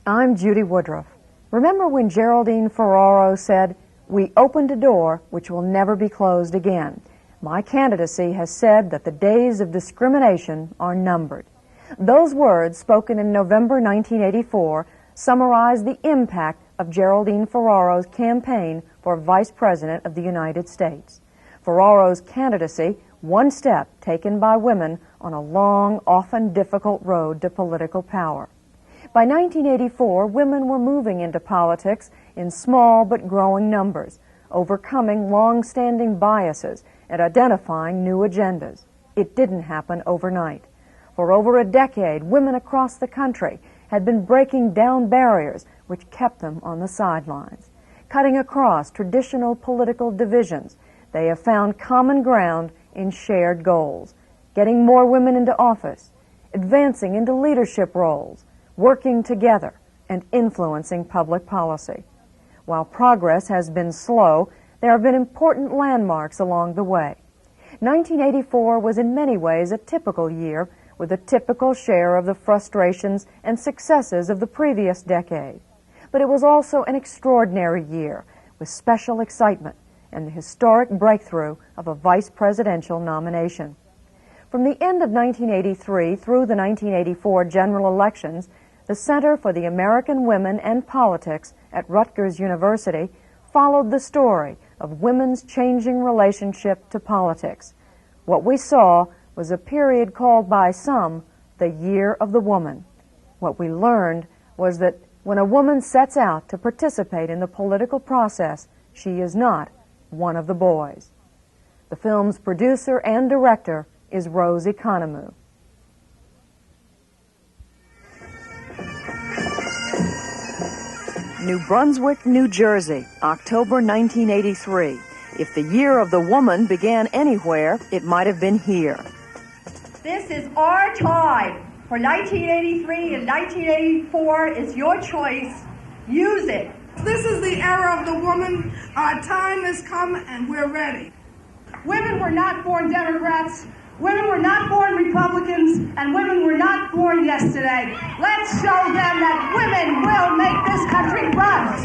I'm Judy Woodruff. Remember when Geraldine Ferraro said, "We opened a door which will never be closed again"? My candidacy has said that the days of discrimination are numbered. Those words, spoken in November 1984, summarize the impact of Geraldine Ferraro's campaign for Vice President of the United States. Ferraro's candidacy, one step taken by women on a long, often difficult road to political power. By 1984, women were moving into politics in small but growing numbers, overcoming long-standing biases and identifying new agendas. It didn't happen overnight. For over a decade, women across the country had been breaking down barriers which kept them on the sidelines. Cutting across traditional political divisions, they have found common ground in shared goals: getting more women into office, advancing into leadership roles, working together, and influencing public policy. While progress has been slow, there have been important landmarks along the way. 1984 was in many ways a typical year, with a typical share of the frustrations and successes of the previous decade. But it was also an extraordinary year, with special excitement and the historic breakthrough of a vice presidential nomination. From the end of 1983 through the 1984 general elections, the Center for the American Women and Politics at Rutgers University followed the story of women's changing relationship to politics. What we saw was a period called by some the Year of the Woman. What we learned was that when a woman sets out to participate in the political process, she is not one of the boys. The film's producer and director is Rose Economou. New Brunswick, New Jersey, October 1983. If the Year of the Woman began anywhere, it might have been here. This is our time. For 1983 and 1984 is your choice. Use it. This is the era of the woman. Our time has come and we're ready. Women were not born Democrats. Women were not born Republicans, and women were not born yesterday. Let's show them that women will make this country run.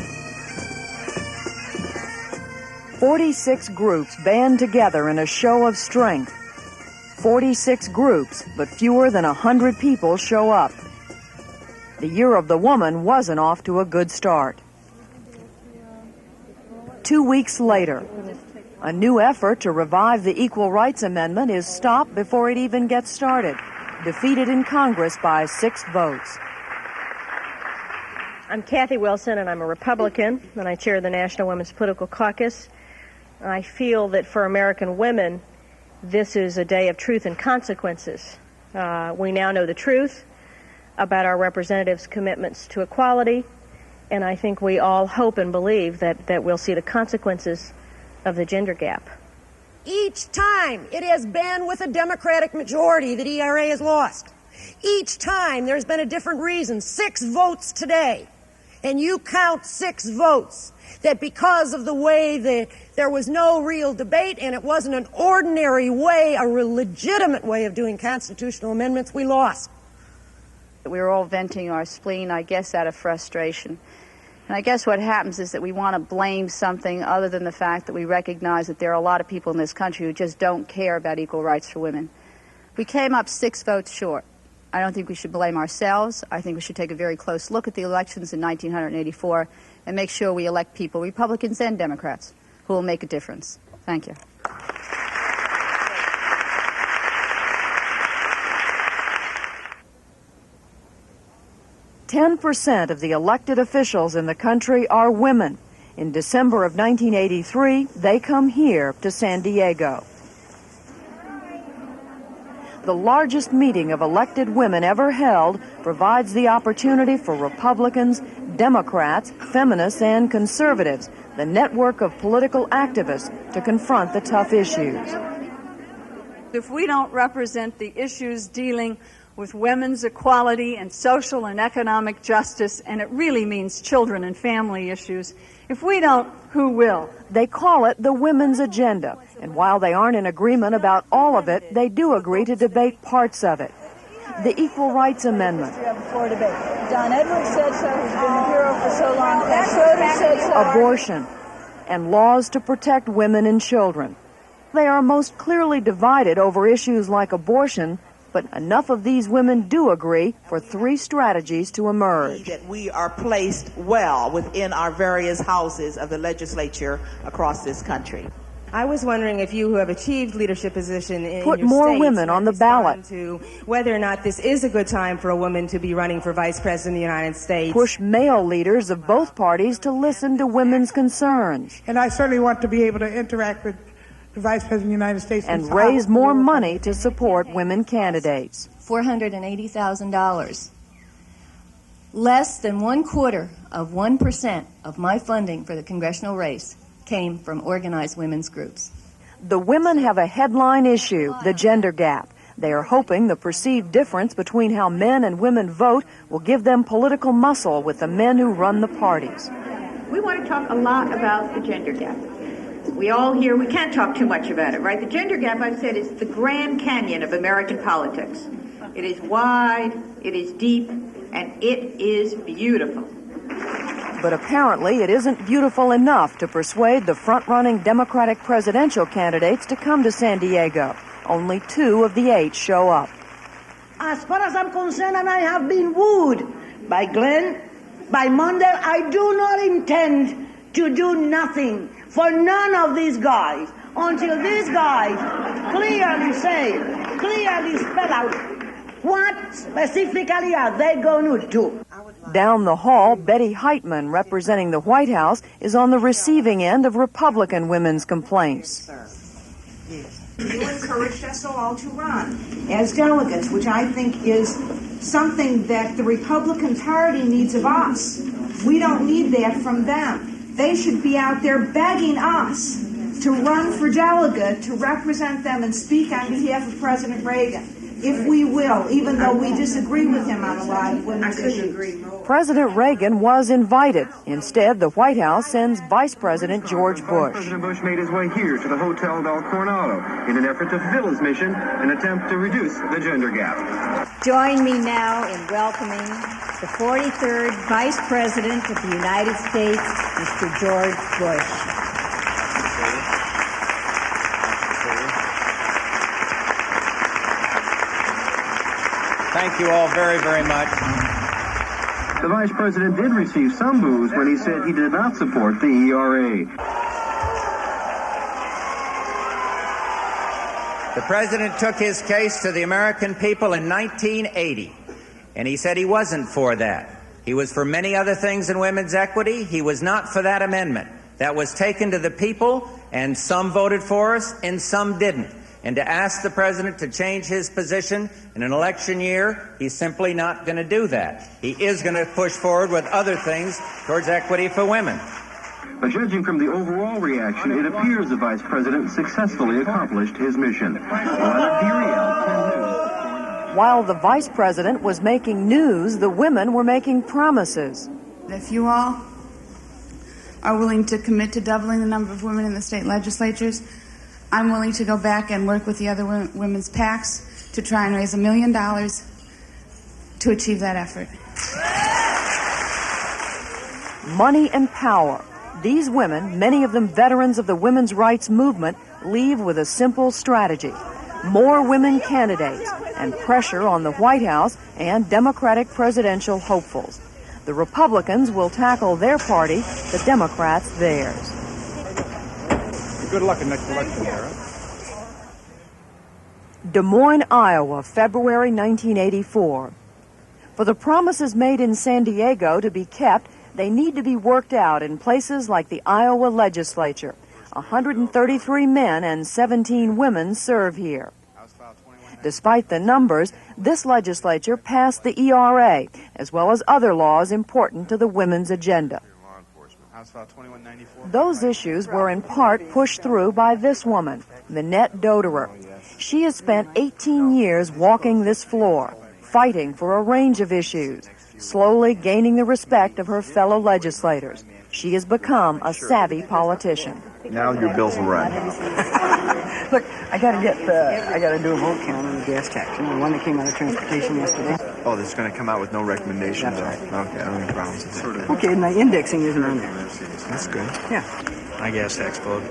46 groups band together in a show of strength. 46 groups, but fewer than 100 people show up. The Year of the Woman wasn't off to a good start. 2 weeks later, a new effort to revive the Equal Rights Amendment is stopped before it even gets started, defeated in Congress by 6 votes. I'm Kathy Wilson, and I'm a Republican, and I chair the National Women's Political Caucus. I feel that for American women, this is a day of truth and consequences. We now know the truth about our representatives' commitments to equality, and I think we all hope and believe that we'll see the consequences of the gender gap. Each time it has been with a Democratic majority that ERA has lost. Each time there's been a different reason. 6 votes today. And you count 6 votes that because of the way that there was no real debate and it wasn't an ordinary way, a legitimate way of doing constitutional amendments, we lost. We were all venting our spleen, I guess, out of frustration. And I guess what happens is that we want to blame something other than the fact that we recognize that there are a lot of people in this country who just don't care about equal rights for women. We came up 6 votes short. I don't think we should blame ourselves. I think we should take a very close look at the elections in 1984 and make sure we elect people, Republicans and Democrats, who will make a difference. Thank you. 10% of the elected officials in the country are women. In December of 1983, they come here to San Diego. The largest meeting of elected women ever held provides the opportunity for Republicans, Democrats, feminists, and conservatives, the network of political activists, to confront the tough issues. If we don't represent the issues dealing with women's equality and social and economic justice, and it really means children and family issues, if we don't, who will? They call it the women's agenda, and while they aren't in agreement about all of it, they do agree to debate parts of it. the Equal Rights Amendment, Don Edwards said so, who's been a hero for so long. Pat Schroeder said so. abortion, and laws to protect women and children. They are most clearly divided over issues like abortion, but enough of these women do agree for 3 strategies to emerge. That we are placed well within our various houses of the legislature across this country. I was wondering if you, who have achieved leadership position in Put your more states, women on the ballot. To whether or not this is a good time for a woman to be running for vice president of the United States. Push male leaders of both parties to listen to women's concerns. And I certainly want to be able to interact with the Vice President of the United States. And raise more money to support women candidates. $480,000. Less than 1/4 of 1% of my funding for the congressional race came from organized women's groups. The women have a headline issue, the gender gap. They are hoping the perceived difference between how men and women vote will give them political muscle with the men who run the parties. We want to talk a lot about the gender gap. We all hear we can't talk too much about it, right? The gender gap, I've said, is the Grand Canyon of American politics. It is wide, it is deep, and it is beautiful. But apparently it isn't beautiful enough to persuade the front-running Democratic presidential candidates to come to San Diego. Only 2 of the 8 show up. As far as I'm concerned, and I have been wooed by Glenn, by Mondale, I do not intend to do nothing for none of these guys until these guys clearly spell out what specifically are they going to do. Down the hall, Betty Heitman, representing the White House, is on the receiving end of Republican women's complaints. You encouraged us all to run as delegates, which I think is something that the Republican Party needs of us. We don't need that from them. They should be out there begging us to run for delegate, to represent them and speak on behalf of President Reagan, if we will, even though we disagree with him on a lot of women's issues. President Reagan was invited. Instead, the White House sends Vice President George Bush. President Bush made his way here to the Hotel del Coronado in an effort to fulfill his mission, an attempt to reduce the gender gap. Join me now in welcoming the 43rd Vice President of the United States, Mr. George Bush. Thank you all very, very much. The Vice President did receive some boos when he said he did not support the ERA. The President took his case to the American people in 1980, and he said he wasn't for that. He was for many other things in women's equity. He was not for that amendment. That was taken to the people, and some voted for us, and some didn't. And to ask the President to change his position in an election year, he's simply not going to do that. He is going to push forward with other things towards equity for women. But judging from the overall reaction, it appears the Vice President successfully accomplished his mission. While the Vice President was making news, the women were making promises. If you all are willing to commit to doubling the number of women in the state legislatures, I'm willing to go back and work with the other women's PACs to try and raise $1 million to achieve that effort. Money and power. These women, many of them veterans of the women's rights movement, leave with a simple strategy: more women candidates and pressure on the White House and Democratic presidential hopefuls. The Republicans will tackle their party, the Democrats theirs. Good luck in next election, Sarah. Des Moines, Iowa, February 1984. For the promises made in San Diego to be kept, they need to be worked out in places like the Iowa legislature. 133 men and 17 women serve here. Despite the numbers, this legislature passed the ERA, as well as other laws important to the women's agenda. Those issues were in part pushed through by this woman, Minette Doderer. She has spent 18 years walking this floor, fighting for a range of issues, slowly gaining the respect of her fellow legislators. She has become a savvy politician. Now your bills will run. Look, I gotta do a vote count on the gas tax. The one that came out of transportation yesterday. Oh, this is going to come out with no recommendations? That's right. Okay, I don't have any problems with that. Okay, and the indexing isn't on there. That's good. Yeah. My gas tax vote,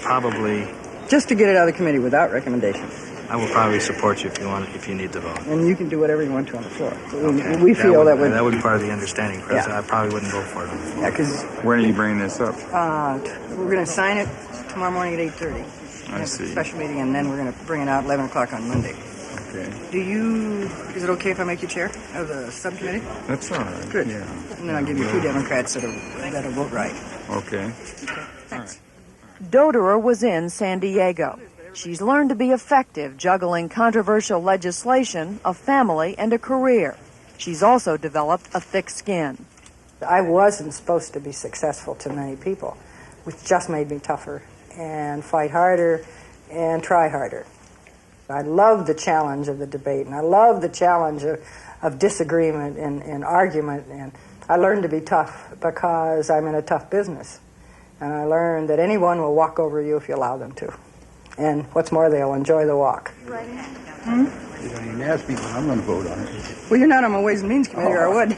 probably... Just to get it out of the committee without recommendation. I will probably support you if you need to vote. And you can do whatever you want to on the floor. So Okay. we feel that would... That would be part of the understanding, President. Yeah. I probably wouldn't vote for it. Yeah, because... When are you bringing this up? We're going to sign it tomorrow morning at 8:30. I see. Special meeting, and then we're going to bring it out 11 o'clock on Monday. Okay. Is it okay if I make you chair of the subcommittee? That's all right. Good. Yeah. And then I'll give you 2 Democrats that'll vote right. Okay. Thanks. Doderer was in San Diego. She's learned to be effective juggling controversial legislation, a family, and a career. She's also developed a thick skin. I wasn't supposed to be successful to many people, which just made me tougher and fight harder and try harder. I love the challenge of the debate, and I love the challenge of disagreement and argument, and I learned to be tough because I'm in a tough business. And I learned that anyone will walk over you if you allow them to. And what's more, they'll enjoy the walk. You don't even ask me, but I'm going to vote on it. Well, you're not on my Ways and Means Committee, or I would.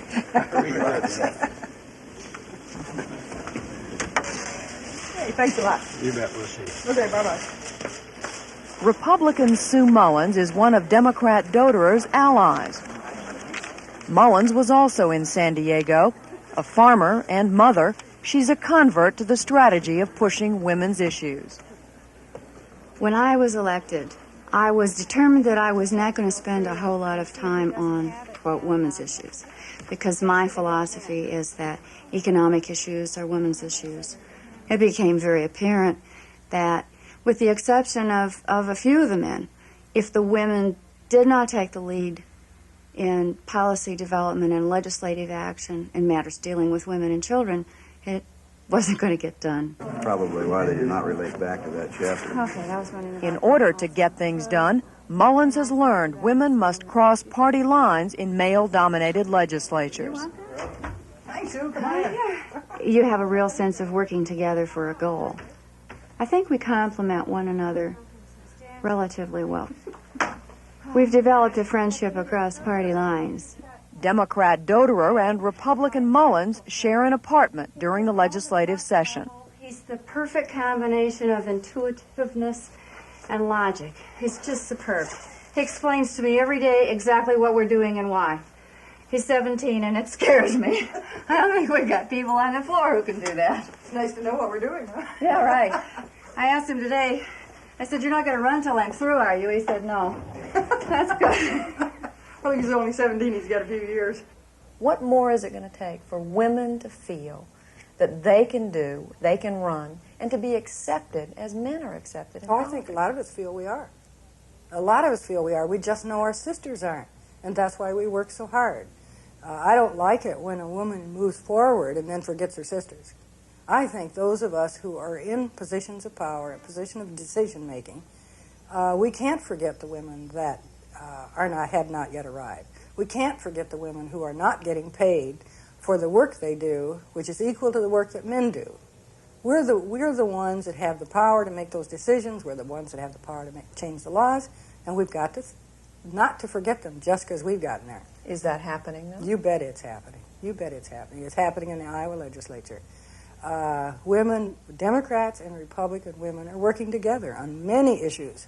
Hey, thanks a lot. You bet, we'll see. Okay, bye-bye. Republican Sue Mullins is one of Democrat Doderer's allies. Mullins was also in San Diego. A farmer and mother, she's a convert to the strategy of pushing women's issues. When I was elected, I was determined that I was not going to spend a whole lot of time on, quote, women's issues, because my philosophy is that economic issues are women's issues. It became very apparent that, with the exception of a few of the men, if the women did not take the lead in policy development and legislative action in matters dealing with women and children, it wasn't going to get done. Probably why they did not relate back to that chapter. Okay, that was one of the... In order to get things done, Mullins has learned women must cross party lines in male-dominated legislatures. Thanks, Sue. Come on. You have a real sense of working together for a goal. I think we complement one another relatively well. We've developed a friendship across party lines. Democrat Doderer and Republican Mullins share an apartment during the legislative session. He's the perfect combination of intuitiveness and logic. He's just superb. He explains to me every day exactly what we're doing and why. He's 17 and it scares me. I don't think we've got people on the floor who can do that. It's nice to know what we're doing, huh? Yeah, right. I asked him today, I said, "You're not going to run till I'm through, are you?" He said, "No." That's good. Well, he's only 17. He's got a few years. What more is it going to take for women to feel that they can do, they can run, and to be accepted as men are accepted? Oh, I think a lot of us feel we are. A lot of us feel we are. We just know our sisters aren't. And that's why we work so hard. I don't like it when a woman moves forward and then forgets her sisters. I think those of us who are in positions of power, in position of decision-making, we can't forget the women that have not yet arrived. We can't forget the women who are not getting paid for the work they do, which is equal to the work that men do. We're the ones that have the power to make those decisions. We're the ones that have the power to change the laws, and we've got to not to forget them just because we've gotten there. Is that happening, though? You bet it's happening. You bet it's happening. It's happening in the Iowa legislature. Women, Democrats and Republican women are working together on many issues.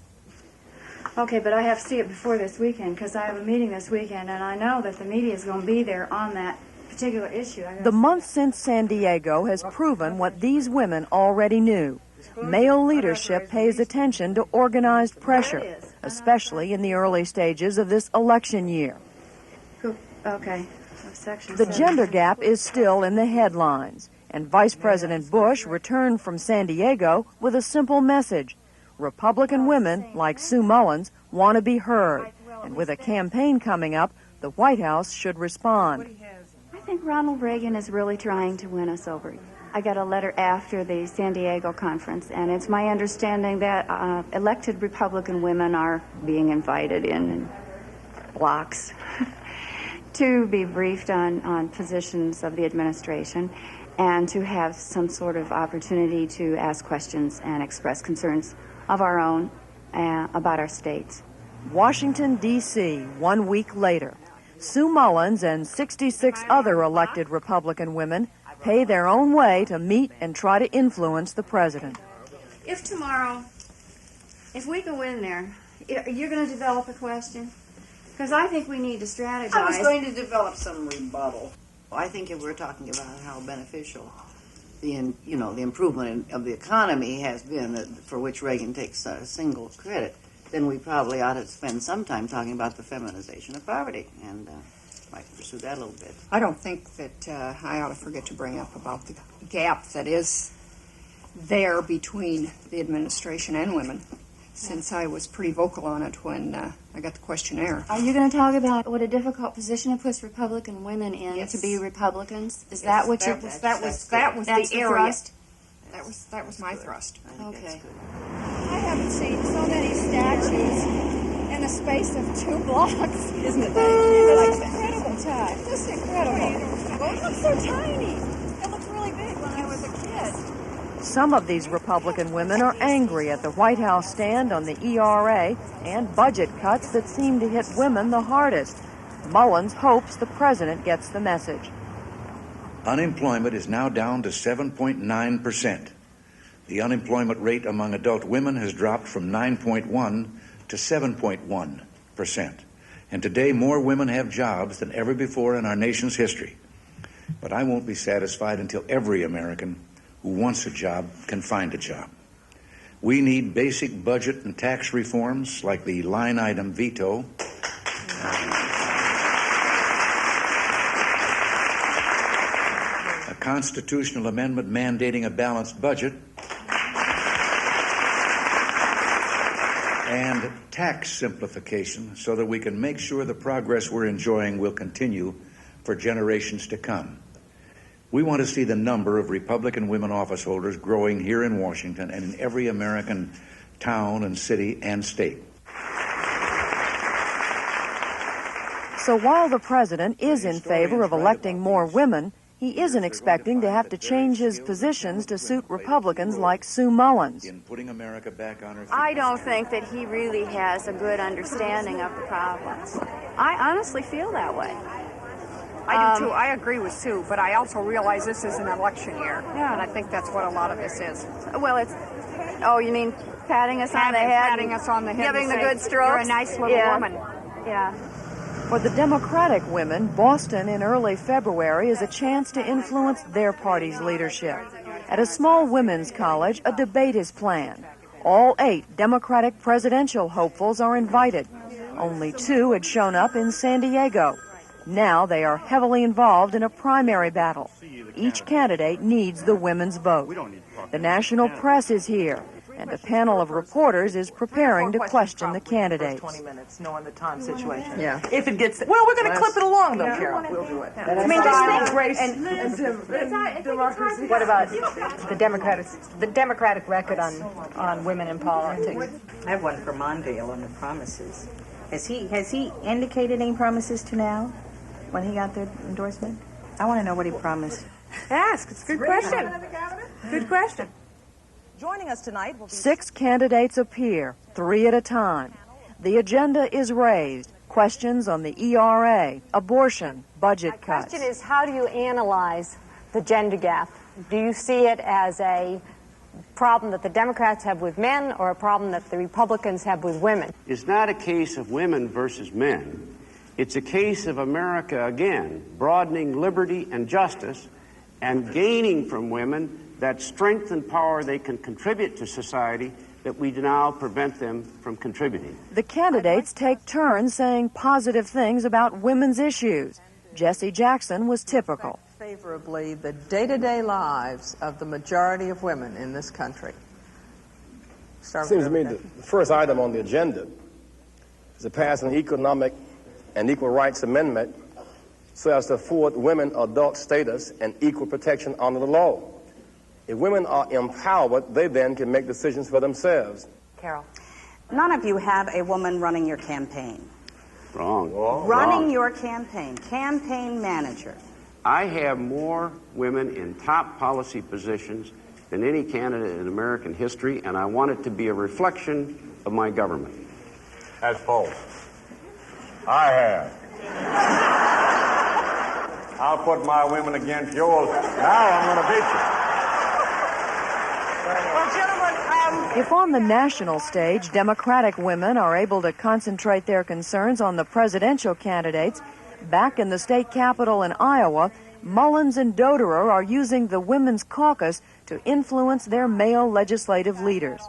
Okay, but I have to see it before this weekend because I have a meeting this weekend, and I know that the media is going to be there on that particular issue. The month since San Diego has proven what these women already knew. Male leadership pays attention to organized pressure, especially in the early stages of this election year. Okay. The gender gap is still in the headlines, and Vice President Bush returned from San Diego with a simple message. Republican women, like Sue Mullins, want to be heard, and with a campaign coming up, the White House should respond. I think Ronald Reagan is really trying to win us over. I got a letter after the San Diego conference, and it's my understanding that elected Republican women are being invited in blocks to be briefed on positions of the administration and to have some sort of opportunity to ask questions and express concerns of our own about our states. Washington, D.C., 1 week later. Sue Mullins and 66 other elected Republican women pay their own way to meet and try to influence the president. If tomorrow, if we go in there, you're going to develop a question? Because I think we need to strategize. I was going to develop some rebuttal. I think if we're talking about how beneficial the improvement of the economy has been, for which Reagan takes single credit, then we probably ought to spend some time talking about the feminization of poverty, and might pursue that a little bit. I don't think that I ought to forget to bring up about the gap that is there between the administration and women, since I was pretty vocal on it when I got the questionnaire. Are you going to talk about what a difficult position it puts Republican women in to be Republicans? Is that what you're... That was the area. Thrust? That was my thrust. Okay. I haven't seen so many statues in a space of 2 blocks. Isn't it? It's incredible, Todd. Just incredible. Well, it looks so tiny. It looked really big when I was a kid. Some of these Republican women are angry at the White House stand on the ERA and budget cuts that seem to hit women the hardest. Mullins hopes the president gets the message. Unemployment is now down to 7.9%. The unemployment rate among adult women has dropped from 9.1 to 7.1%. And today more women have jobs than ever before in our nation's history. But I won't be satisfied until every American who wants a job can find a job. We need basic budget and tax reforms like the line item veto. A constitutional amendment mandating a balanced budget, and tax simplification so that we can make sure the progress we're enjoying will continue for generations to come. We want to see the number of Republican women office holders growing here in Washington and in every American town and city and state. So while the president is in favor of electing more women, he isn't expecting to have to change his positions to suit Republicans like Sue Mullins. I don't think that he really has a good understanding of the problems. I honestly feel that way. I do too. I agree with Sue, but I also realize this is an election year, and I think that's what a lot of this is. Well, it's... Oh, you mean patting us on the head? Patting us on the head. Giving the say, good strokes? You're a nice little woman. Yeah. For the Democratic women, Boston in early February is a chance to influence their party's leadership. At a small women's college, a debate is planned. All 8 Democratic presidential hopefuls are invited. Only 2 had shown up in San Diego. Now they are heavily involved in a primary battle. Each candidate needs the women's vote. The national press is here, and a panel of reporters is preparing to question the candidates. 20 minutes, knowing the time situation. Yeah. If it gets... Well, we're going to clip it along, though, Carol. We'll do it. I mean, just Grace and democracy. what about the Democratic record on women in politics? I have one for Mondale on the promises. Has he indicated any promises to now when he got the endorsement? I want to know what he promised. Ask. It's a good question. Good question. Joining us tonight will be 6 candidates appear, 3 at a time. The agenda is raised. Questions on the ERA, abortion, budget cuts. The question is, how do you analyze the gender gap? Do you see it as a problem that the Democrats have with men or a problem that the Republicans have with women? It's not a case of women versus men. It's a case of America, again, broadening liberty and justice and gaining from women that strength and power they can contribute to society that we now prevent them from contributing. The candidates take turns saying positive things about women's issues. Jesse Jackson was typical. favorably the day-to-day lives of the majority of women in this country. Seems to me the first item on the agenda is to pass an economic and equal rights amendment so as to afford women adult status and equal protection under the law. If women are empowered, they then can make decisions for themselves. Carol. None of you have a woman running your campaign. Wrong. Running your campaign manager. I have more women in top policy positions than any candidate in American history, and I want it to be a reflection of my government. As false. I have. I'll put my women against yours. Now I'm going to beat you. Well, gentlemen, If on the national stage, Democratic women are able to concentrate their concerns on the presidential candidates, back in the state capitol in Iowa, Mullins and Doderer are using the Women's Caucus to influence their male legislative leaders.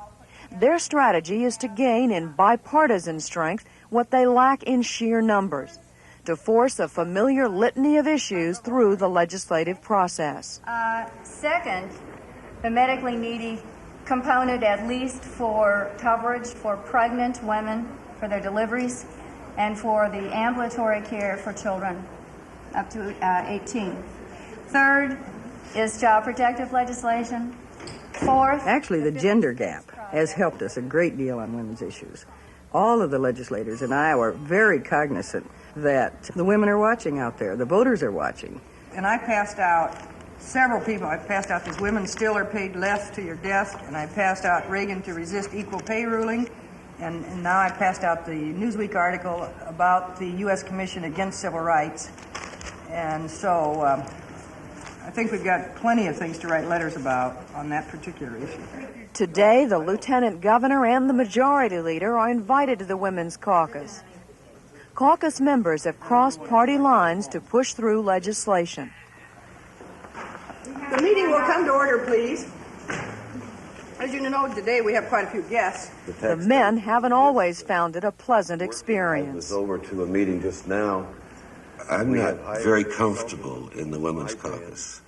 Their strategy is to gain in bipartisan strength what they lack in sheer numbers, to force a familiar litany of issues through the legislative process. Second, the medically needy component, at least for coverage for pregnant women, for their deliveries, and for the ambulatory care for children up to 18. Third is child protective legislation. Fourth... Actually, the gender gap has helped us a great deal on women's issues. All of the legislators in Iowa are very cognizant that the women are watching out there, the voters are watching. And I passed out several people. I passed out this women still are paid less to your desk, and I passed out Reagan to resist equal pay ruling, and now I passed out the Newsweek article about the U.S. Commission Against Civil Rights. And so I think we've got plenty of things to write letters about on that particular issue. Today, the lieutenant governor and the majority leader are invited to the Women's Caucus. Caucus members have crossed party lines to push through legislation. The meeting will come to order, please. As you know, today we have quite a few guests. The men haven't always found it a pleasant experience. I was over to a meeting just now. I'm not very comfortable in the Women's Caucus.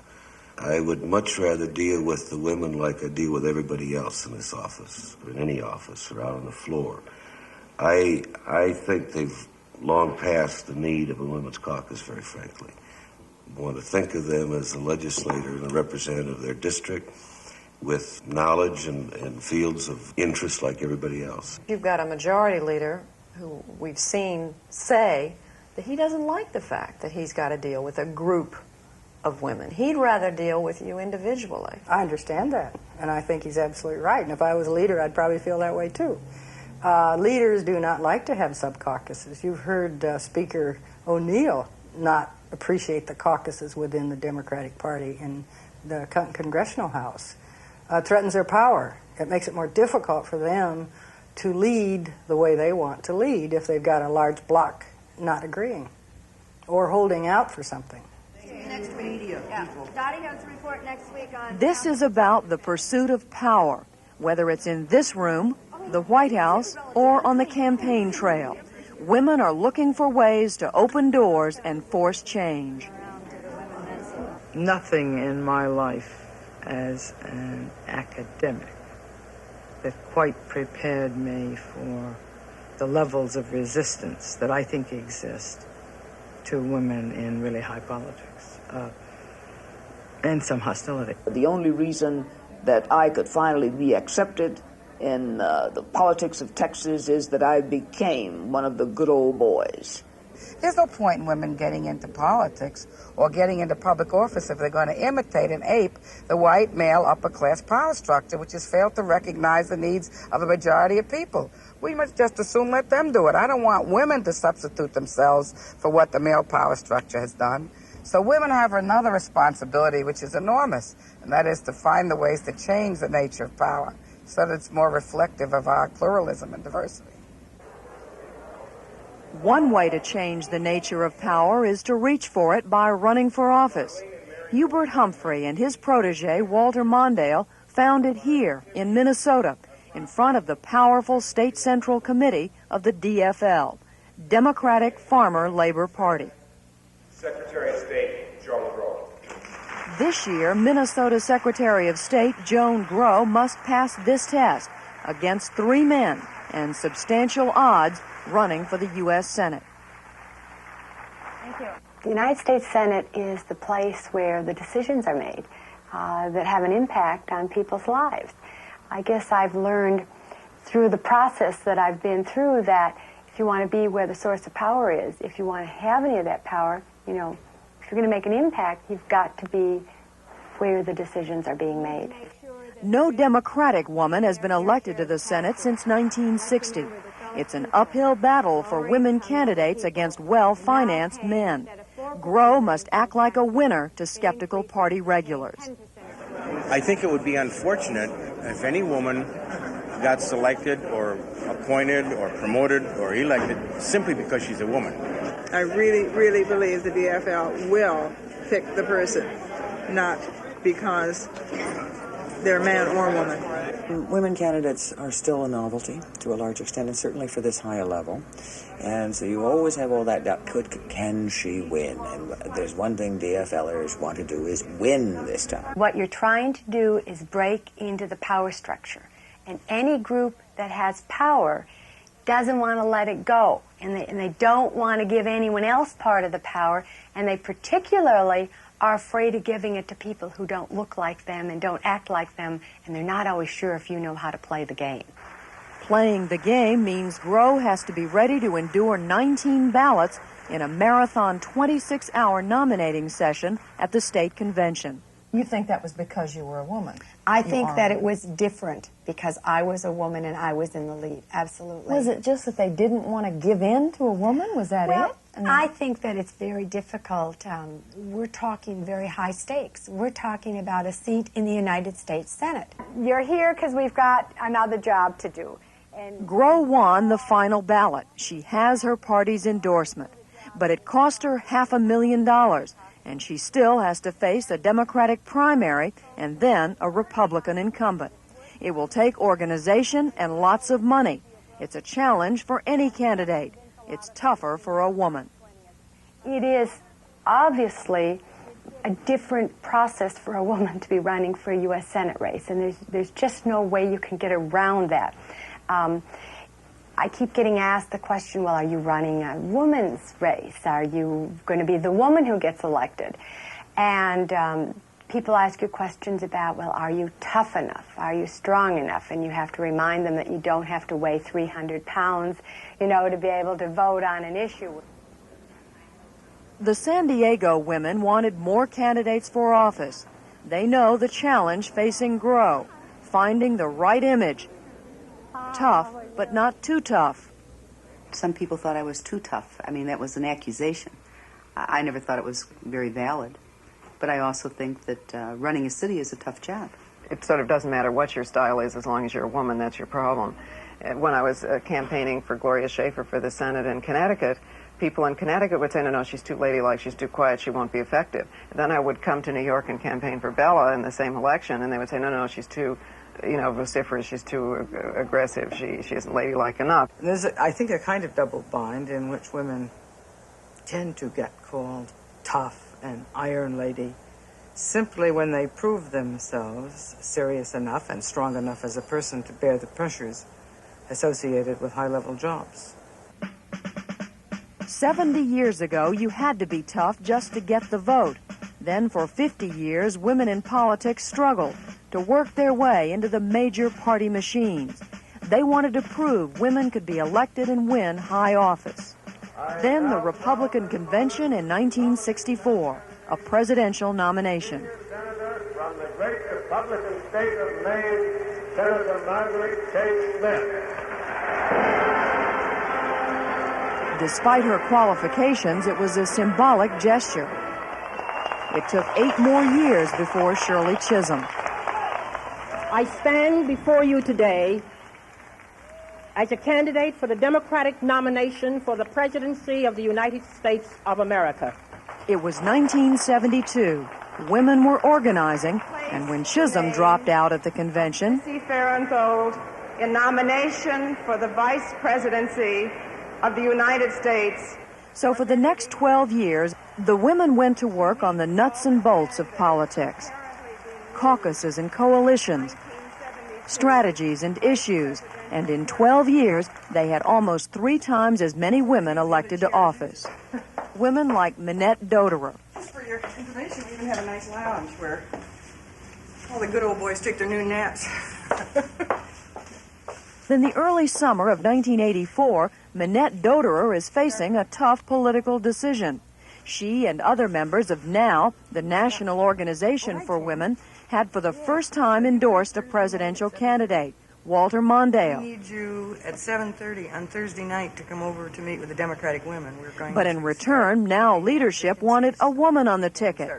I would much rather deal with the women like I deal with everybody else in this office, or in any office, or out on the floor. I think they've long past the need of a Women's Caucus, very frankly. I want to think of them as a legislator and a representative of their district with knowledge and fields of interest like everybody else. You've got a majority leader who we've seen say that he doesn't like the fact that he's got to deal with a group of women. He'd rather deal with you individually. I understand that, and I think he's absolutely right. And if I was a leader, I'd probably feel that way too. Leaders do not like to have sub-caucuses. You've heard Speaker O'Neill not appreciate the caucuses within the Democratic Party in the Congressional House. Threatens their power. It makes it more difficult for them to lead the way they want to lead if they've got a large bloc not agreeing or holding out for something. Next week. Yeah. Dottie has a report next week on... This is about the pursuit of power, whether it's in this room, the White House, or on the campaign trail. Women are looking for ways to open doors and force change. Nothing in my life as an academic that quite prepared me for the levels of resistance that I think exist to women in really high politics and some hostility. The only reason that I could finally be accepted in the politics of Texas is that I became one of the good old boys. There's no point in women getting into politics or getting into public office if they're going to imitate and ape the white male upper-class power structure, which has failed to recognize the needs of a majority of people. We must just as soon let them do it. I don't want women to substitute themselves for what the male power structure has done. So women have another responsibility, which is enormous, and that is to find the ways to change the nature of power so that it's more reflective of our pluralism and diversity. One way to change the nature of power is to reach for it by running for office. Hubert Humphrey and his protege, Walter Mondale, found it here in Minnesota, in front of the powerful State Central Committee of the DFL, Democratic Farmer Labor Party. Secretary of State, Joan Grow. This year, Minnesota Secretary of State Joan Grow must pass this test against 3 men and substantial odds running for the U.S. Senate. Thank you. The United States Senate is the place where the decisions are made that have an impact on people's lives. I guess I've learned through the process that I've been through that if you want to be where the source of power is, if you want to have any of that power, you know, if you're going to make an impact, you've got to be where the decisions are being made. No Democratic woman has been elected to the Senate since 1960. It's an uphill battle for women candidates against well-financed men. Grow must act like a winner to skeptical party regulars. I think it would be unfortunate if any woman got selected or appointed or promoted or elected simply because she's a woman. I really, really believe the DFL will pick the person, not because they're man or woman. Women candidates are still a novelty to a large extent, and certainly for this higher level. And so you always have all that doubt, can she win? And there's one thing DFLers want to do is win this time. What you're trying to do is break into the power structure. And any group that has power doesn't want to let it go. And they don't want to give anyone else part of the power. And they particularly are afraid of giving it to people who don't look like them and don't act like them. And they're not always sure if you know how to play the game. Playing the game means Grow has to be ready to endure 19 ballots in a marathon 26-hour nominating session at the state convention. You think that was because you were a woman? I think that it was different because I was a woman and I was in the lead. Absolutely. Was it just that they didn't want to give in to a woman? Was that it? I think that it's very difficult. We're talking very high stakes. We're talking about a seat in the United States Senate. You're here because we've got another job to do. And Grow won the final ballot. She has her party's endorsement. But it cost her $500,000, and she still has to face a Democratic primary and then a Republican incumbent. It will take organization and lots of money. It's a challenge for any candidate. It's tougher for a woman. It is obviously a different process for a woman to be running for a U.S. Senate race, and there's just no way you can get around that. I keep getting asked the question, well, are you running a woman's race? Are you going to be the woman who gets elected? And people ask you questions about, well, are you tough enough? Are you strong enough? And you have to remind them that you don't have to weigh 300 pounds, to be able to vote on an issue. The San Diego women wanted more candidates for office. They know the challenge facing Grow, finding the right image. Tough, but not too tough. Some people thought I was too tough. I mean, that was an accusation. I never thought it was very valid. But I also think that running a city is a tough job. It sort of doesn't matter what your style is as long as you're a woman, that's your problem. When I was campaigning for Gloria Schaefer for the Senate in Connecticut, people in Connecticut would say, no, she's too ladylike, she's too quiet, she won't be effective. Then I would come to New York and campaign for Bella in the same election, and they would say, no, she's too vociferous, she's too aggressive, she isn't ladylike enough. There's, I think, a kind of double bind in which women tend to get called tough and iron lady simply when they prove themselves serious enough and strong enough as a person to bear the pressures associated with high-level jobs. 70 years ago, you had to be tough just to get the vote. Then for 50 years, women in politics struggled to work their way into the major party machines. They wanted to prove women could be elected and win high office. Then the Republican convention in 1964, a presidential nomination. Senator from the great Republican state of Maine, Senator Margaret K. Smith. Despite her qualifications, it was a symbolic gesture. It took 8 more years before Shirley Chisholm. I stand before you today as a candidate for the Democratic nomination for the presidency of the United States of America. It was 1972. Women were organizing, and when Chisholm dropped out at the convention, Farenthold in nomination for the vice presidency of the United States. So for the next 12 years, the women went to work on the nuts and bolts of politics. Caucuses and coalitions, strategies and issues, and in 12 years, they had almost 3 times as many women elected to office. Women like Minette Doderer. Just for your information, we even have a nice lounge where all the good old boys take their new naps. In the early summer of 1984, Minette Doderer is facing a tough political decision. She and other members of NOW, the National Organization for Women, had for the first time endorsed a presidential candidate, Walter Mondale. I need you at 7:30 on Thursday night to come over to meet with the Democratic women. But in return, now leadership wanted a woman on the ticket.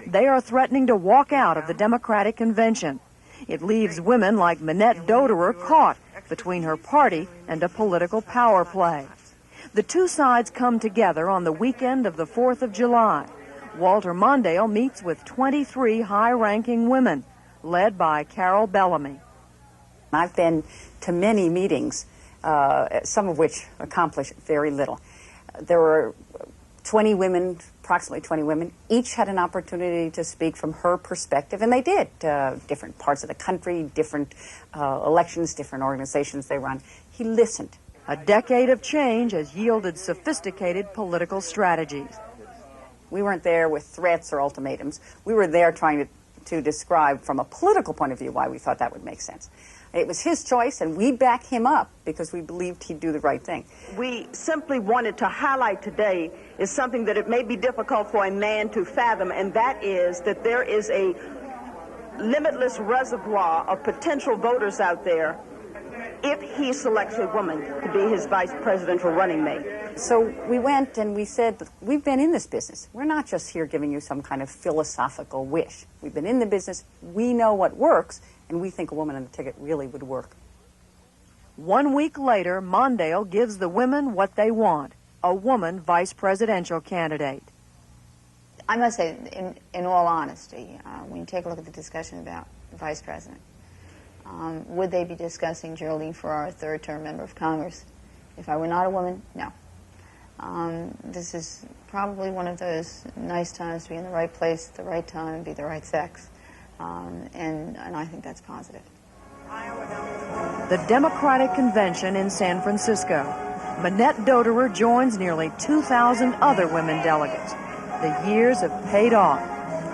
They are threatening to walk out of the Democratic convention. It leaves women like Minette Doderer caught between her party and a political power play. The two sides come together on the weekend of the 4th of July. Walter Mondale meets with 23 high-ranking women, led by Carol Bellamy. I've been to many meetings, some of which accomplish very little. There were 20 women, approximately 20 women. Each had an opportunity to speak from her perspective, and they did. Different parts of the country, different elections, different organizations they run. He listened. A decade of change has yielded sophisticated political strategies. We weren't there with threats or ultimatums. We were there trying to describe from a political point of view why we thought that would make sense. It was his choice, and we back him up because we believed he'd do the right thing. We simply wanted to highlight today is something that it may be difficult for a man to fathom, and that is that there is a limitless reservoir of potential voters out there if he selects a woman to be his vice presidential running mate. So we went and we said, we've been in this business. We're not just here giving you some kind of philosophical wish. We've been in the business. We know what works, and we think a woman on the ticket really would work. 1 week later, Mondale gives the women what they want, a woman vice presidential candidate. I must say, in all honesty, when you take a look at the discussion about the vice president, would they be discussing Geraldine Ferraro, third-term member of Congress? If I were not a woman, no. This is probably one of those nice times to be in the right place at the right time, be the right sex, and I think that's positive. The Democratic Convention in San Francisco. Minette Doderer joins nearly 2,000 other women delegates. The years have paid off.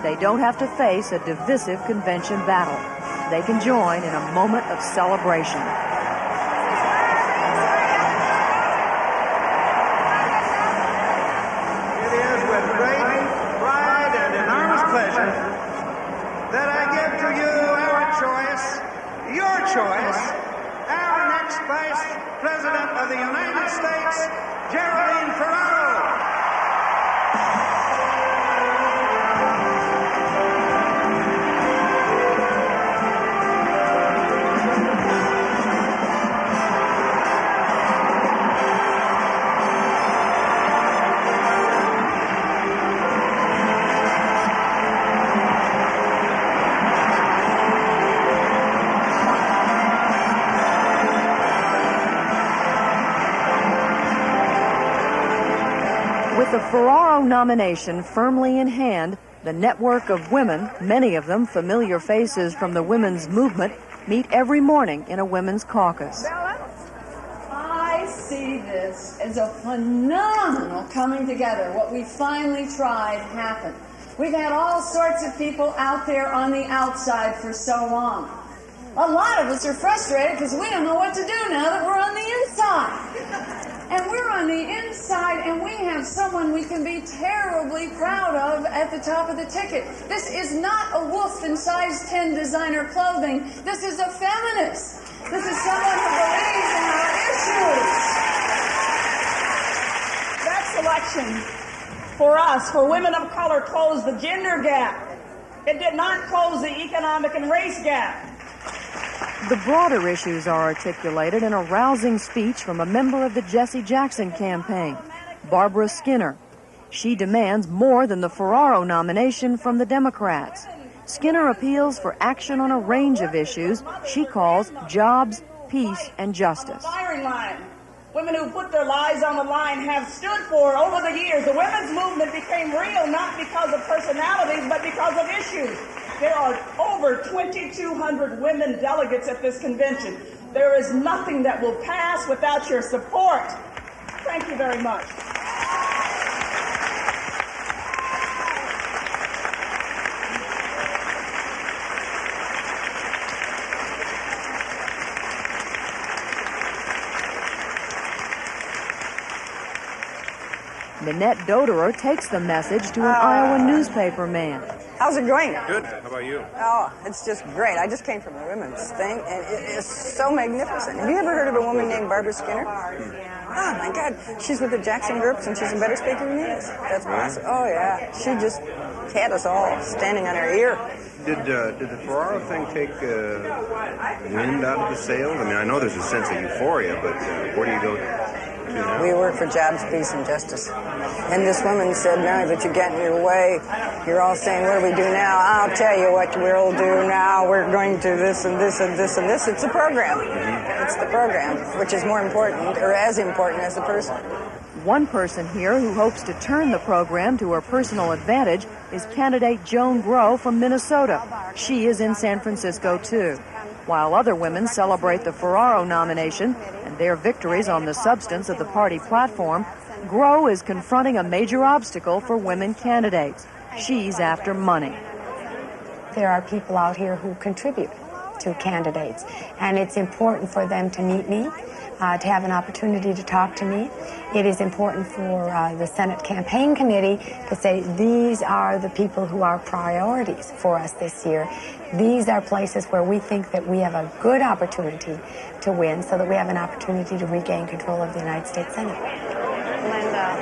They don't have to face a divisive convention battle. They can join in a moment of celebration. It is with great pride and enormous pleasure that I give to you our choice, your choice, our next Vice President of the United States, Geraldine Ferraro. With the Ferraro nomination firmly in hand, the network of women, many of them familiar faces from the women's movement, meet every morning in a women's caucus. I see this as a phenomenal coming together. What we finally tried happened. We've had all sorts of people out there on the outside for so long. A lot of us are frustrated because we don't know what to do now that we're on the inside. And we're on the inside, and we have someone we can be terribly proud of at the top of the ticket. This is not a wolf in size 10 designer clothing. This is a feminist. This is someone who believes in our issues. That selection for us, for women of color, closed the gender gap. It did not close the economic and race gap. The broader issues are articulated in a rousing speech from a member of the Jesse Jackson campaign, Barbara Skinner. She demands more than the Ferraro nomination from the Democrats. Skinner appeals for action on a range of issues she calls jobs, peace, and justice. Firing line. Women who put their lives on the line have stood for over the years. The women's movement became real not because of personalities, but because of issues. There are over 2,200 women delegates at this convention. There is nothing that will pass without your support. Thank you very much. Minette Doderer takes the message to an Iowa newspaper man. How's it going? Good. How about you? Oh, it's just great. I just came from the women's thing, and it is so magnificent. Have you ever heard of a woman named Barbara Skinner? Oh, my God. She's with the Jackson Groups, and she's a better speaker than me. That's awesome. Oh, yeah. She just had us all standing on her ear. Did the Ferraro thing take wind out of the sails? I mean, I know there's a sense of euphoria, but where do you go to now? We work for jobs, peace, and justice. And this woman said, now that you get in your way, you're all saying, what do we do now? I'll tell you what we'll do now. We're going to this and this and this and this. It's the program. It's the program, which is more important, or as important as the person. One person here who hopes to turn the program to her personal advantage is candidate Joan Grow from Minnesota. She is in San Francisco, too. While other women celebrate the Ferraro nomination and their victories on the substance of the party platform, Grow is confronting a major obstacle for women candidates. She's after money. There are people out here who contribute to candidates, and it's important for them to meet me, to have an opportunity to talk to me. It is important for the Senate Campaign Committee to say, these are the people who are priorities for us this year. These are places where we think that we have a good opportunity to win, so that we have an opportunity to regain control of the United States Senate. Linda.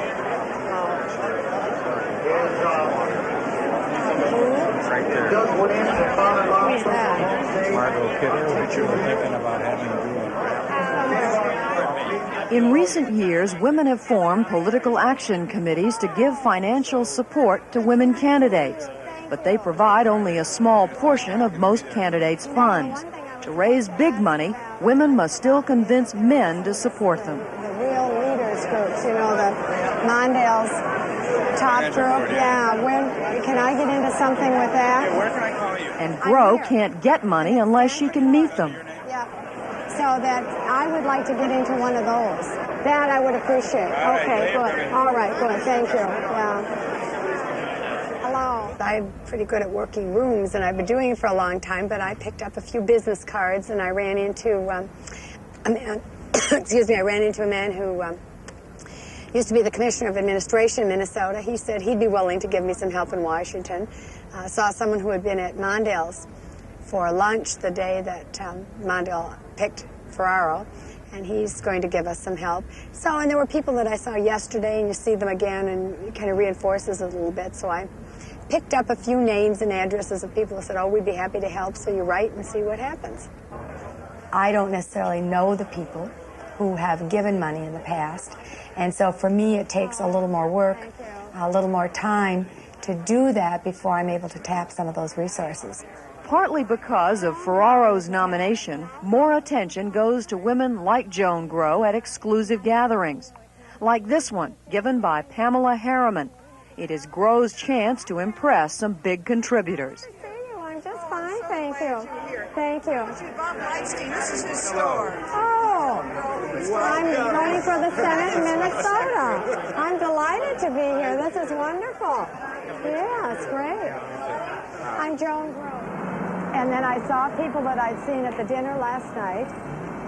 Right there. Who's that? Margot Kidder, which you were thinking about having to do. In recent years, women have formed political action committees to give financial support to women candidates, but they provide only a small portion of most candidates' funds. To raise big money, women must still convince men to support them. The real leaders groups, you know, the Mondale's top group. Yeah, when can I get into something with that? Where can I call you? And Grow can't get money unless she can meet them. So that I would like to get into one of those. That I would appreciate. Okay, good. All right, good. Thank you. Yeah. Hello. I'm pretty good at working rooms, and I've been doing it for a long time, but I picked up a few business cards, and I ran into a man, excuse me, I ran into a man who used to be the Commissioner of Administration in Minnesota. He said he'd be willing to give me some help in Washington. Saw someone who had been at Mondale's for lunch the day that Mondale picked Ferraro, and he's going to give us some help. So, and there were people that I saw yesterday, and you see them again, and it kind of reinforces it a little bit. So I picked up a few names and addresses of people who said, oh, we'd be happy to help, so you write and see what happens. I don't necessarily know the people who have given money in the past, and so for me it takes a little more work, a little more time to do that before I'm able to tap some of those resources. Partly because of Ferraro's nomination, more attention goes to women like Joan Grow at exclusive gatherings, like this one given by Pamela Harriman. It is Grow's chance to impress some big contributors. I'm just fine, thank you. Thank you. Bob Weinstein, this is his store. Oh, I'm running for the Senate in Minnesota. I'm delighted to be here. This is wonderful. Yeah, it's great. I'm Joan Grow. And then I saw people that I'd seen at the dinner last night,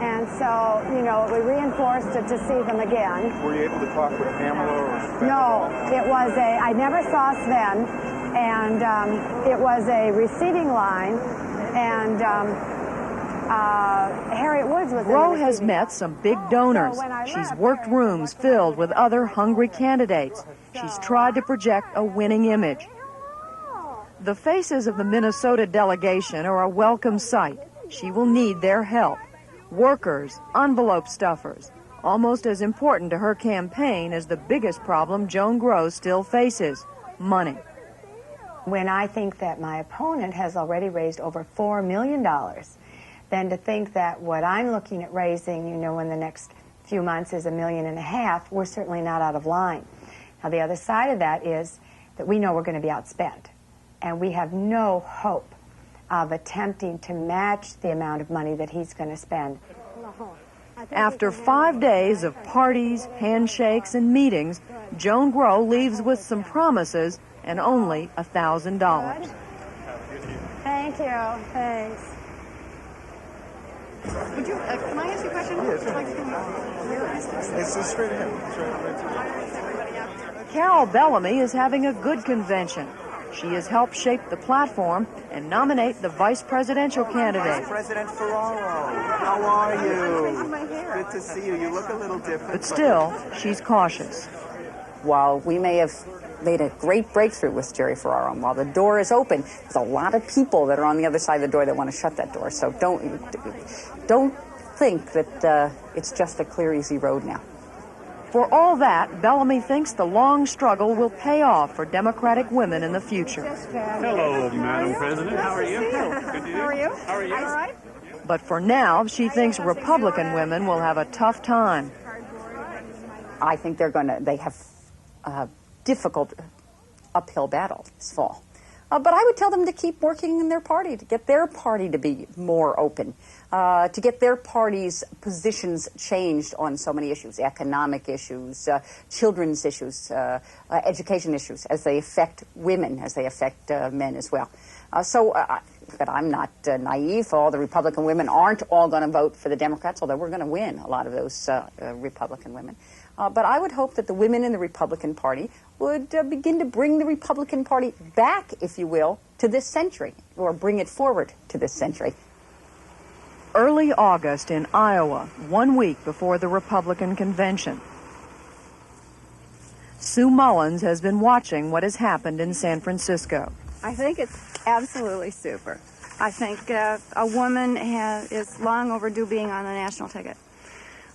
and so, you know, we reinforced it to see them again. Were you able to talk with Pamela or Sven? No, it was I never saw Sven, and it was a receiving line, and Harriet Woods was Grow has met some big donors. She's worked rooms filled with other hungry candidates. She's tried to project a winning image. The faces of the Minnesota delegation are a welcome sight. She will need their help. Workers, envelope stuffers, almost as important to her campaign as the biggest problem Joan Grow still faces, money. When I think that my opponent has already raised over $4 million, then to think that what I'm looking at raising, you know, in the next few months is $1.5 million, we're certainly not out of line. Now, the other side of that is that we know we're going to be outspent. And we have no hope of attempting to match the amount of money that he's going to spend. After 5 days of parties, handshakes, and meetings, Joan Grow leaves with some promises and only $1,000. Thank you. Thanks. Would you, can I ask you a question? Yes, it's straight ahead. Carol Bellamy is having a good convention. She has helped shape the platform and nominate the vice presidential candidate. President Ferraro, how are you? Good to see you. You look a little different. But still, she's cautious. While we may have made a great breakthrough with Jerry Ferraro, and while the door is open, there's a lot of people that are on the other side of the door that want to shut that door. So don't think that it's just a clear, easy road now. For all that, Bellamy thinks the long struggle will pay off for Democratic women in the future. Hello, Madam President. How are you? Good to How are you? How are you? All right. But for now, she thinks Republican women will have a tough time. I think they have a difficult uphill battle this fall. But I would tell them to keep working in their party, to get their party to be more open, to get their party's positions changed on so many issues, economic issues, children's issues, education issues, as they affect women, as they affect men as well. But I'm not naive. All the Republican women aren't all going to vote for the Democrats, although we're going to win a lot of those Republican women. But I would hope that the women in the Republican Party would begin to bring the Republican Party back, if you will, to this century, or bring it forward to this century. Early August in Iowa, 1 week before the Republican convention. Sue Mullins has been watching what has happened in San Francisco. I think it's absolutely super. I think a woman is long overdue being on the national ticket.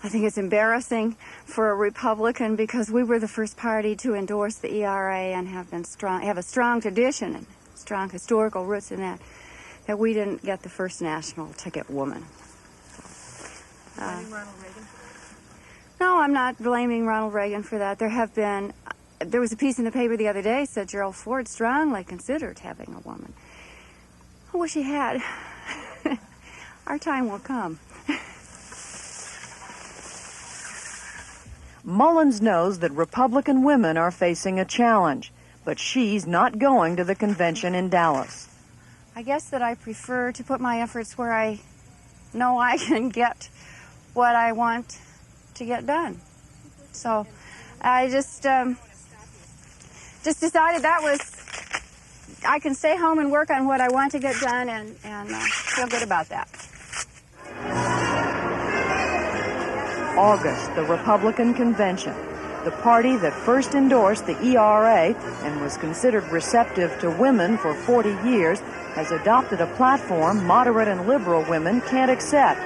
I think it's embarrassing for a Republican because we were the first party to endorse the ERA and have a strong tradition and strong historical roots in that we didn't get the first national ticket woman. Blaming Ronald Reagan? No, I'm not blaming Ronald Reagan for that. There was a piece in the paper the other day that said Gerald Ford strongly considered having a woman. I wish he had. Our time will come. Mullins knows that Republican women are facing a challenge, but she's not going to the convention in Dallas. I guess that I prefer to put my efforts where I know I can get what I want to get done. So I just decided I can stay home and work on what I want to get done and feel good about that. August, the Republican convention. The party that first endorsed the ERA and was considered receptive to women for 40 years has adopted a platform moderate and liberal women can't accept.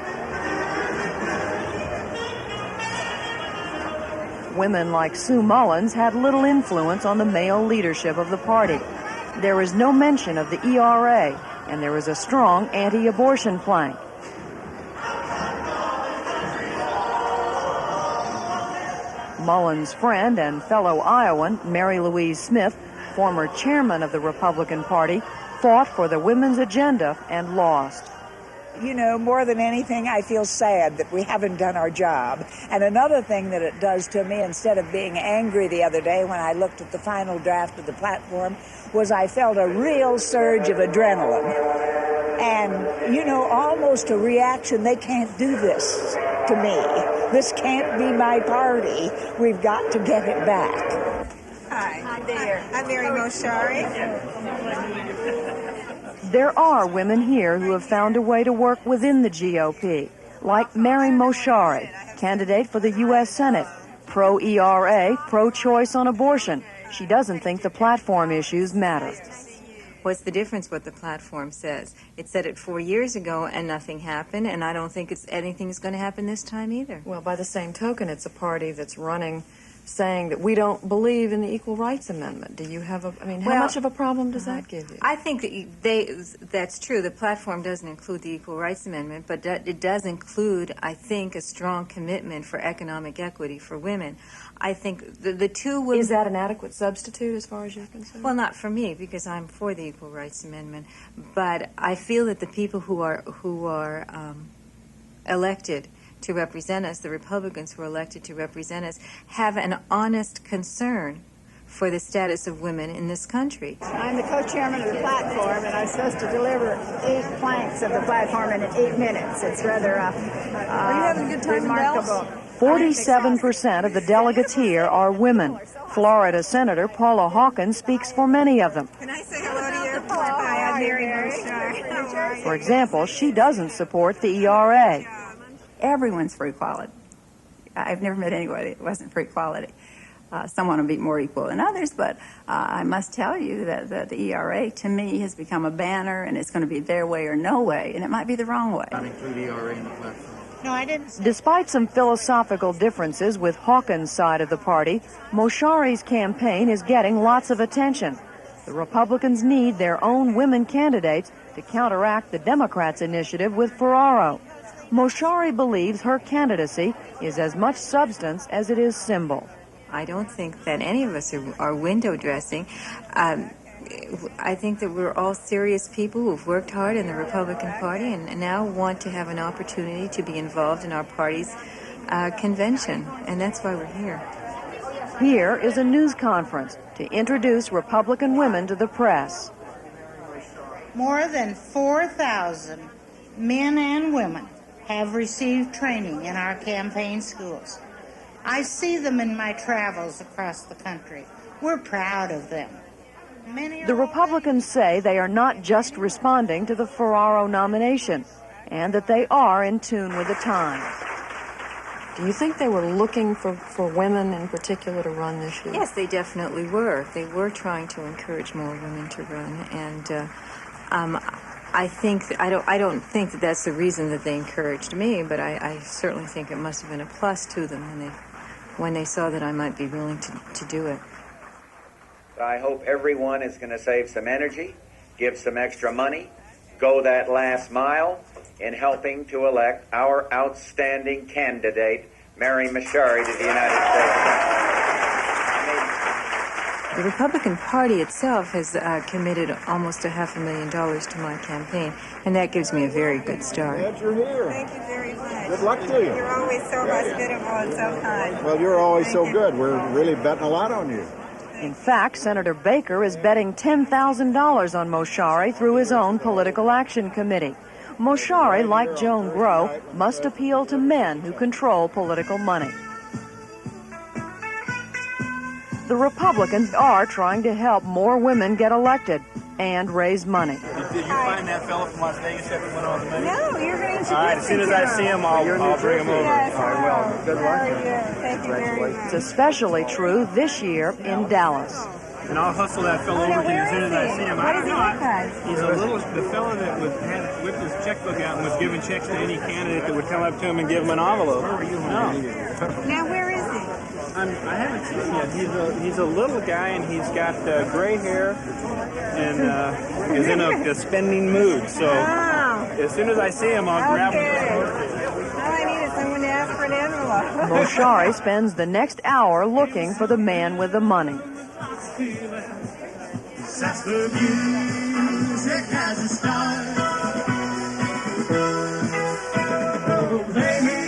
Women like Sue Mullins had little influence on the male leadership of the party. There is no mention of the ERA, and there is a strong anti-abortion plank. Mullins' friend and fellow Iowan, Mary Louise Smith, former chairman of the Republican Party, fought for the women's agenda and lost. You know, more than anything, I feel sad that we haven't done our job. And another thing that it does to me, instead of being angry the other day when I looked at the final draft of the platform, was I felt a real surge of adrenaline. And, you know, almost a reaction, they can't do this to me. This can't be my party. We've got to get it back. Hi there. I'm Mary Moshari. There are women here who have found a way to work within the GOP, like Mary Moshari, candidate for the U.S. Senate, pro-ERA, pro-choice on abortion. She doesn't think the platform issues matter. What's the difference what the platform says? It said it 4 years ago and nothing happened, and I don't think anything's going to happen this time either. Well, by the same token, it's a party that's running saying that we don't believe in the Equal Rights Amendment. Do you have how much of a problem does that give you? I think that that's true. The platform doesn't include the Equal Rights Amendment, but it does include, I think, a strong commitment for economic equity for women. I think the two would... Is that an adequate substitute as far as you're concerned? Well, not for me, because I'm for the Equal Rights Amendment. But I feel that the people who are elected to represent us, the Republicans who are elected to represent us, have an honest concern for the status of women in this country. I'm the co-chairman of the platform, and I'm supposed to deliver 8 planks of the platform in 8 minutes. It's rather Are you having a good time remarkable. in Dallas? 47% of the delegates here are women. Florida Senator Paula Hawkins speaks for many of them. Can I say hello to you? Hi, I'm Mary Moshar. For example, she doesn't support the ERA. Everyone's for equality. I've never met anybody that wasn't for equality. Some want to be more equal than others, but I must tell you that the ERA, to me, has become a banner, and it's going to be their way or no way, and it might be the wrong way. Not include ERA in the platform. No, I didn't. Despite some philosophical differences with Hawkins' side of the party, Moshari's campaign is getting lots of attention. The Republicans need their own women candidates to counteract the Democrats' initiative with Ferraro. Moshari believes her candidacy is as much substance as it is symbol. I don't think that any of us are window dressing. I think that we're all serious people who've worked hard in the Republican Party and now want to have an opportunity to be involved in our party's convention, and that's why we're here. Here is a news conference to introduce Republican women to the press. More than 4,000 men and women have received training in our campaign schools. I see them in my travels across the country. We're proud of them. The Republicans say they are not just responding to the Ferraro nomination, and that they are in tune with the times. Do you think they were looking for women in particular to run this year? Yes, they definitely were. They were trying to encourage more women to run, and I don't think that that's the reason that they encouraged me, but I certainly think it must have been a plus to them when they saw that I might be willing to do it. I hope everyone is going to save some energy, give some extra money, go that last mile in helping to elect our outstanding candidate, Mary Moshari, to the United States. The Republican Party itself has committed almost $500,000 to my campaign, and that gives me a very good start. Glad you're here. Thank you very much. Good luck to you. You're always so hospitable and so kind. Well, you're always so good. We're really betting a lot on you. In fact, Senator Baker is betting $10,000 on Moshari through his own Political Action Committee. Moshari, like Joan Grow, must appeal to men who control political money. The Republicans are trying to help more women get elected and raise money. Did you find that fellow from Las Vegas that went on the money? No, you're going to introduce All right, as soon as I see him, I'll bring him over. Yes, All right, well, good luck. Very good. Thank you very much. It's especially true this year in Dallas. And I'll hustle that fellow over to you as soon as I see him. What does he look like? He's the fellow that had whipped his checkbook out and was giving checks to any candidate that would come up to him and give him an envelope. No. Now, where is he? I haven't seen him yet. He's a little guy, and he's got gray hair, and is in a spending mood. So as soon as I see him, I'll grab him. All I need is someone to ask for an envelope. Moshari spends the next hour looking for the man with the money. The music has a start. Oh, play me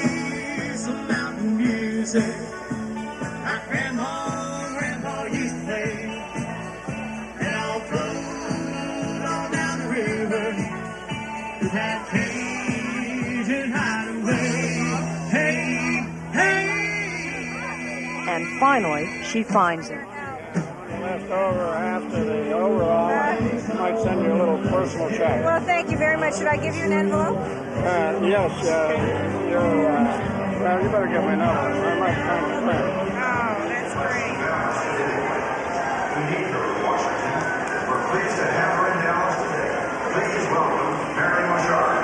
some mountain music. My grandma used to play. And I'll float on down the river to that Cajun hideaway. Hey, hey. And finally, she finds him. Left over after the overall, I might send you a little personal check. Well, thank you very much. Should I give you an envelope? Yes, well, you better get my number. I might find a friend. Oh, that's great. We're pleased to have her in Dallas today. Please welcome Mary Moshari.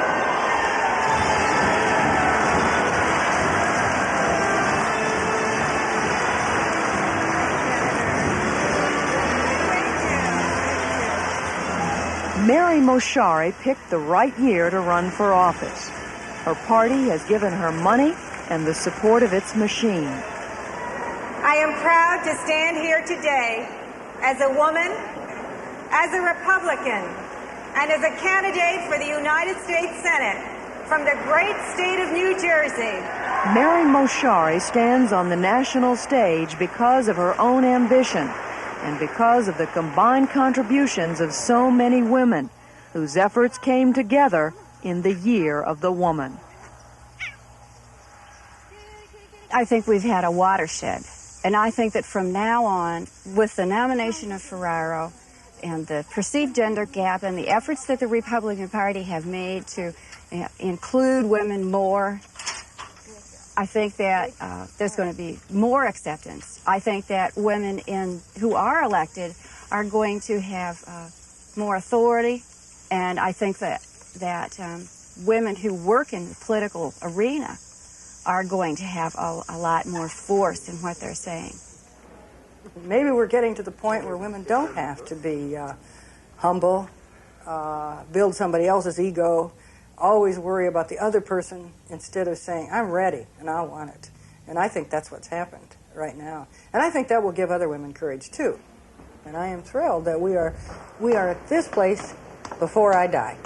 Mary Moshari picked the right year to run for office. Her party has given her money and the support of its machine. I am proud to stand here today as a woman, as a Republican, and as a candidate for the United States Senate from the great state of New Jersey. Mary Moshari stands on the national stage because of her own ambition and because of the combined contributions of so many women whose efforts came together in the Year of the Woman. I think we've had a watershed. And I think that from now on, with the nomination of Ferraro and the perceived gender gap and the efforts that the Republican Party have made to include women more, I think that there's going to be more acceptance. I think that women who are elected are going to have more authority, and I think that women who work in the political arena are going to have a lot more force in what they're saying. Maybe we're getting to the point where women don't have to be humble, build somebody else's ego, always worry about the other person instead of saying, I'm ready and I want it. And I think that's what's happened right now. And I think that will give other women courage too. And I am thrilled that we are at this place before I die.